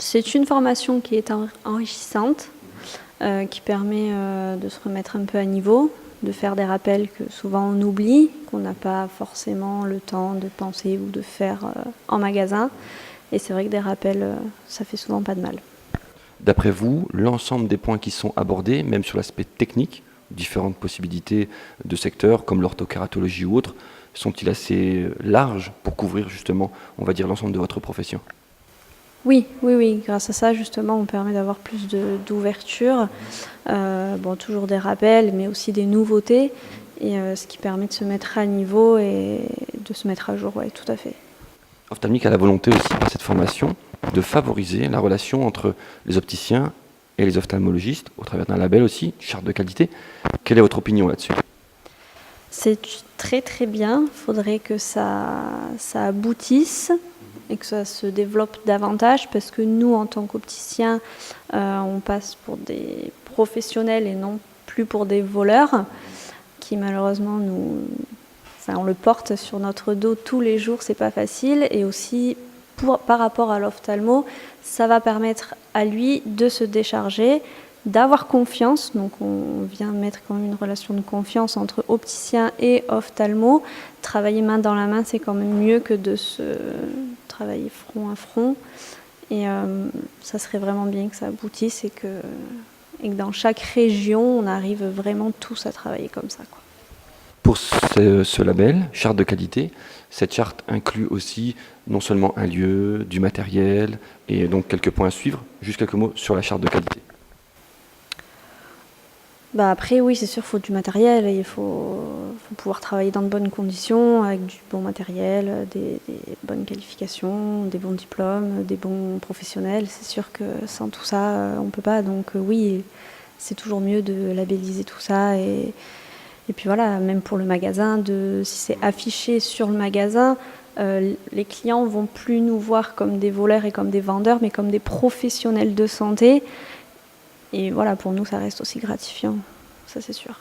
C'est une formation qui est enrichissante, qui permet de se remettre un peu à niveau, de faire des rappels que souvent on oublie, qu'on n'a pas forcément le temps de penser ou de faire en magasin. Et c'est vrai que des rappels, ça fait souvent pas de mal. D'après vous, l'ensemble des points qui sont abordés, même sur l'aspect technique, différentes possibilités de secteurs comme l'orthokératologie ou autres, sont-ils assez larges pour couvrir justement, on va dire, l'ensemble de votre profession? Oui, oui, oui. Grâce à ça, justement, on permet d'avoir plus d'ouverture. Bon, toujours des rappels, mais aussi des nouveautés. Et ce qui permet de se mettre à niveau et de se mettre à jour, oui, tout à fait. Ophthalmique a la volonté aussi, par cette formation, de favoriser la relation entre les opticiens et les ophtalmologistes, au travers d'un label aussi, une charte de qualité. Quelle est votre opinion là-dessus? C'est très très bien. Il faudrait que ça aboutisse et que ça se développe davantage parce que nous, en tant qu'opticiens, on passe pour des professionnels et non plus pour des voleurs qui malheureusement on le porte sur notre dos tous les jours, c'est pas facile. Et aussi, par rapport à l'ophtalmo, ça va permettre à lui de se décharger, d'avoir confiance. Donc on vient mettre quand même une relation de confiance entre opticien et ophtalmo. Travailler main dans la main, c'est quand même mieux que de se travailler front à front. Et ça serait vraiment bien que ça aboutisse et que dans chaque région, on arrive vraiment tous à travailler comme ça, quoi. Pour ce label, charte de qualité, cette charte inclut aussi non seulement un lieu, du matériel et donc quelques points à suivre. Juste quelques mots sur la charte de qualité. Après, oui, c'est sûr, il faut du matériel. Il faut pouvoir travailler dans de bonnes conditions, avec du bon matériel, des bonnes qualifications, des bons diplômes, des bons professionnels. C'est sûr que sans tout ça, on ne peut pas. Donc oui, c'est toujours mieux de labelliser tout ça. Et puis voilà, même pour le magasin, si c'est affiché sur le magasin, les clients vont plus nous voir comme des voleurs et comme des vendeurs, mais comme des professionnels de santé. Et voilà, pour nous, ça reste aussi gratifiant, ça c'est sûr.